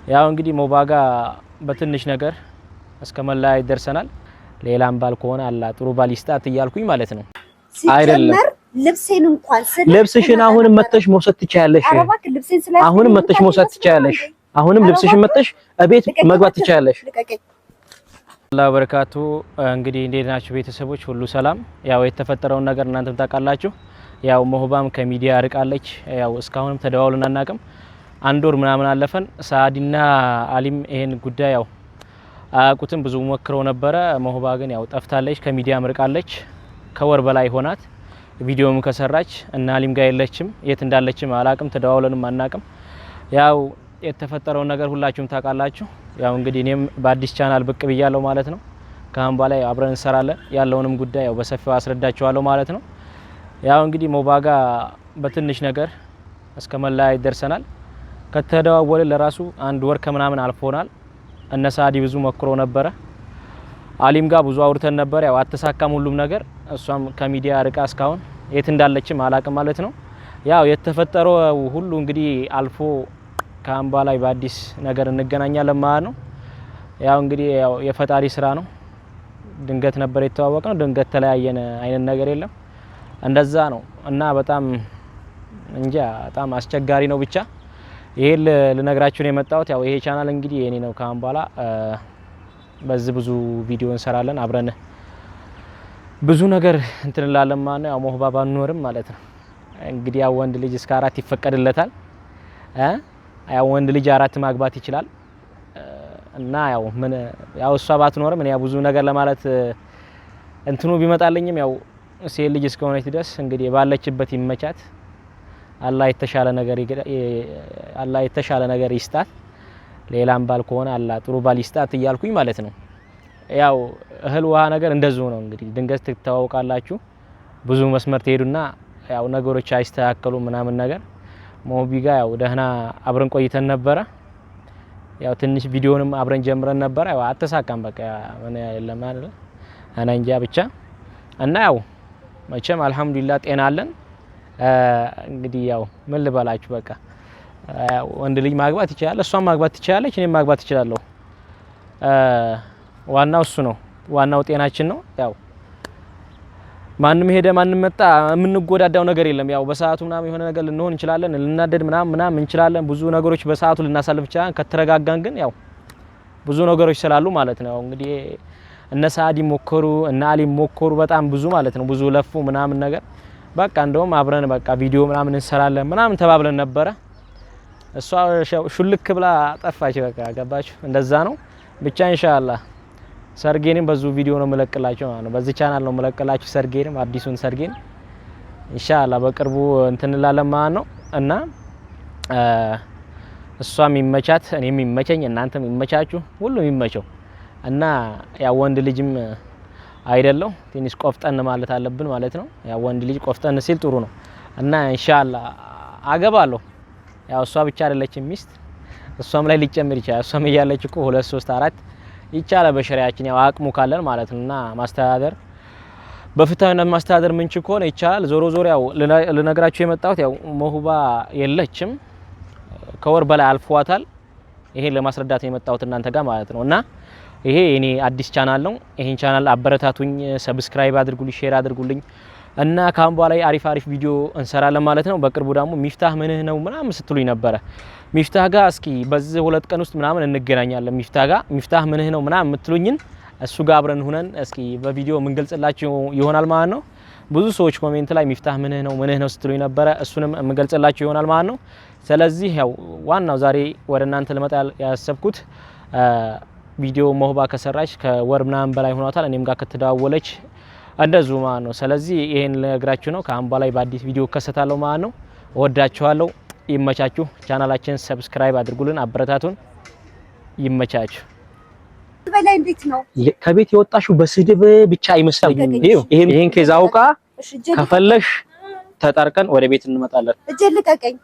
ያው እንግዲህ ሞባጋ በትንሽ ነገር እስከመለያየት ደርሰናል። ሌላም ባል ከሆነ አላ ጥሩ ባል ይስጣት እያልኩኝ ማለት ነው። አይደለም ልብሴን እንኳን ልብስሽን አሁንም መተሽ መውሰድ ትቻለሽ። አሁንም መተሽ መውሰድ ትቻለሽ። አሁንም ልብስሽን መተሽ እቤት መግባት ትቻለሽ። አላህ በረካቱ። እንግዲህ እንዴት ናችሁ ቤተሰቦች? ሁሉ ሰላም? ያው የተፈጠረውን ነገር እናንተም ታውቃላችሁ። ያው ሞህባም ከሚዲያ ርቃለች። ያው እስካሁንም ተደዋውለን አናውቅም። አንድ ወር ምናምን አለፈን። ሳዲና አሊም ይሄን ጉዳይ ያው አያውቁትም። ብዙ ሞክረው ነበረ። ሞህባ ግን ያው ጠፍታለች፣ ከሚዲያም ርቃለች። ከወር በላይ ሆናት። ቪዲዮም ከሰራች እና አሊም ጋር የለችም። የት እንዳለችም አላውቅም። ተደዋውለንም አናውቅም። ያው የተፈጠረውን ነገር ሁላችሁም ታውቃላችሁ። ያው እንግዲህ እኔም በአዲስ ቻናል ብቅ ብያለሁ ማለት ነው። ካሁን በኋላ አብረን እንሰራለን። ያለውንም ጉዳይ ያው በሰፊው አስረዳችኋለሁ ማለት ነው። ያው እንግዲህ ሞባጋ በትንሽ ነገር እስከመለያየት ደርሰናል። ከተደዋወለ ለራሱ አንድ ወር ከምናምን አልፎናል። እነ ሳዲ ብዙ ሞክሮ ነበረ። አሊም ጋር ብዙ አውርተን ነበር። ያው አተሳካም ሁሉም ነገር። እሷም ከሚዲያ ርቃ እስካሁን የት እንዳለችም አላውቅም ማለት ነው። ያው የተፈጠረው ሁሉ እንግዲህ አልፎ ካምባ ላይ በአዲስ ነገር እንገናኛለን ማለት ነው። ያው እንግዲህ ያው የፈጣሪ ስራ ነው። ድንገት ነበር የተዋወቅነው፣ ድንገት ተለያየን አይነት ነገር የለም። እንደዛ ነው እና በጣም እንጃ በጣም አስቸጋሪ ነው። ብቻ ይሄ ልነግራችሁ ነው የመጣሁት። ያው ይሄ ቻናል እንግዲህ የኔ ነው። ካምባ ላይ በዚህ ብዙ ቪዲዮ እንሰራለን አብረን ብዙ ነገር እንትንላለን ማለት ነው። ያው ሞህባ ባንኖርም ማለት ነው እንግዲህ ያው ወንድ ልጅ እስከ 4 ይፈቀድለታል። ያው ወንድ ልጅ 4 ማግባት ይችላል እና ያው ምን ያው እሷ ባትኖርም እኔ ያው ብዙ ነገር ለማለት እንትኑ ቢመጣልኝም ያው ሴት ልጅ እስከሆነች ድረስ እንግዲህ ባለችበት ይመቻት። አላህ የተሻለ ነገር ይስጣት። ሌላም ባል ከሆነ አላህ ጥሩ ባል ይስጣት እያልኩኝ ማለት ነው። ያው እህል ውሃ ነገር እንደዚሁ ነው እንግዲህ ድንገት ትተዋወቃላችሁ። ብዙ መስመር ትሄዱና ያው ነገሮች አይስተካከሉ ምናምን ነገር ሞቢጋ ያው ደህና አብረን ቆይተን ነበረ። ያው ትንሽ ቪዲዮንም አብረን ጀምረን ነበረ። ያው አተሳካም በቃ ምን የለም አይደል እኔ እንጃ ብቻ እና ያው መቼም አልহামዱሊላህ ጤና አለን። እንግዲህ ያው ምን ልበላችሁ በቃ ወንድ ልጅ ማግባት ይችላል፣ እሷም ማግባት ትችላለች፣ እኔም ማግባት እችላለሁ። ዋናው እሱ ነው። ዋናው ጤናችን ነው። ያው ማንም ሄደ ማንም መጣ የምንጎዳዳው ነገር የለም። ያው በሰዓቱ ምናምን የሆነ ነገር ልንሆን እንችላለን፣ ልናደድ ምናምን እንችላለን። ብዙ ነገሮች በሰዓቱ ልናሳልፍ ይችላል። ከተረጋጋን ግን ያው ብዙ ነገሮች ስላሉ ማለት ነው። እንግዲህ እነ ሳዲ ሞከሩ እና አሊ ሞከሩ በጣም ብዙ ማለት ነው። ብዙ ለፉ ምናምን ነገር በቃ እንደውም አብረን በቃ ቪዲዮ ምናምን እንሰራለን ምናምን ተባብለን ነበረ። እሷ ሹልክ ብላ ጠፋች። በቃ ገባችሁ? እንደዛ ነው ብቻ ኢንሻአላህ ሰርጌንም በዙ ቪዲዮ ነው መለቅላችሁ ማለት ነው። በዚህ ቻናል ነው መለቅላችሁ ሰርጌንም አዲሱን ሰርጌን ኢንሻአላህ በቅርቡ እንትንላለን ማለት ነው። እና እሷም ይመቻት፣ እኔም ይመቸኝ፣ እናንተም ይመቻችሁ፣ ሁሉም ይመቸው እና ያው ወንድ ልጅም አይደለው ትንሽ ቆፍጠን ማለት አለብን ማለት ነው። ያው ወንድ ልጅ ቆፍጠን ሲል ጥሩ ነው እና ኢንሻአላህ አገባለሁ። ያው እሷ ብቻ አይደለችም ሚስት፣ እሷም ላይ ሊጨምር ይችላል። እሷም እያለች እኮ 2 3 4 ይቻላል በሸሪያችን ያው አቅሙ ካለን ማለት ነውና ማስተዳደር በፍትሃዊነት ማስተዳደር ምን ችኮን ይቻላል። ዞሮ ዞሮ ያው ልነግራችሁ የመጣሁት ያው ሞህባ የለችም፣ ከወር በላይ አልፏታል። ይሄን ለማስረዳት ነው የመጣሁት እናንተ ጋር ማለት ነውና ይሄ እኔ አዲስ ቻናል ነው። ይሄን ቻናል አበረታቱኝ፣ ሰብስክራይብ አድርጉልኝ፣ ሼር አድርጉልኝ እና ካሁን በኋላ አሪፍ ቪዲዮ እንሰራለን ማለት ነው። በቅርቡ ደግሞ ሚፍታህ ምንህ ነው ምናምን ስትሉኝ ነበረ። ሚፍታህ ጋር እስኪ በዚህ 2 ቀን ውስጥ ምናምን እንገናኛለን። ሚፍታህ ጋር ሚፍታህ ምንህ ነው ምናምን የምትሉኝን እሱ ጋር አብረን ሆነን እስኪ በቪዲዮ ምን ገልጽላችሁ ይሆናል ማለት ነው። ብዙ ሰዎች ኮሜንት ላይ ሚፍታህ ምንህ ነው ስትሉኝ ነበረ። እሱንም ምን ገልጽላችሁ ይሆናል ማለት ነው። ስለዚህ ያው ዋናው ዛሬ ወደ እናንተ ልመጣ ያሰብኩት ቪዲዮ ሞህባ ከሰራች ከወር ምናምን በላይ ሆኗታል። እኔም ጋር ከተደዋወለች እንደዚሁ ማለት ነው። ስለዚህ ይሄን ልነግራችሁ ነው። ካምባ ላይ በአዲስ ቪዲዮ ከሰታለሁ ማለት ነው። ወዳችኋለሁ። ይመቻችሁ። ቻናላችንን ሰብስክራይብ አድርጉልን፣ አበረታቱን። ይመቻችሁ። በላይ እንዴት ነው ከቤት የወጣሽው? በስድብ ብቻ አይመስልም። ይሄን ከዛውቃ ከፈለሽ ተጣርቀን ወደ ቤት እንመጣለን። እጄ ልቀቀኝ።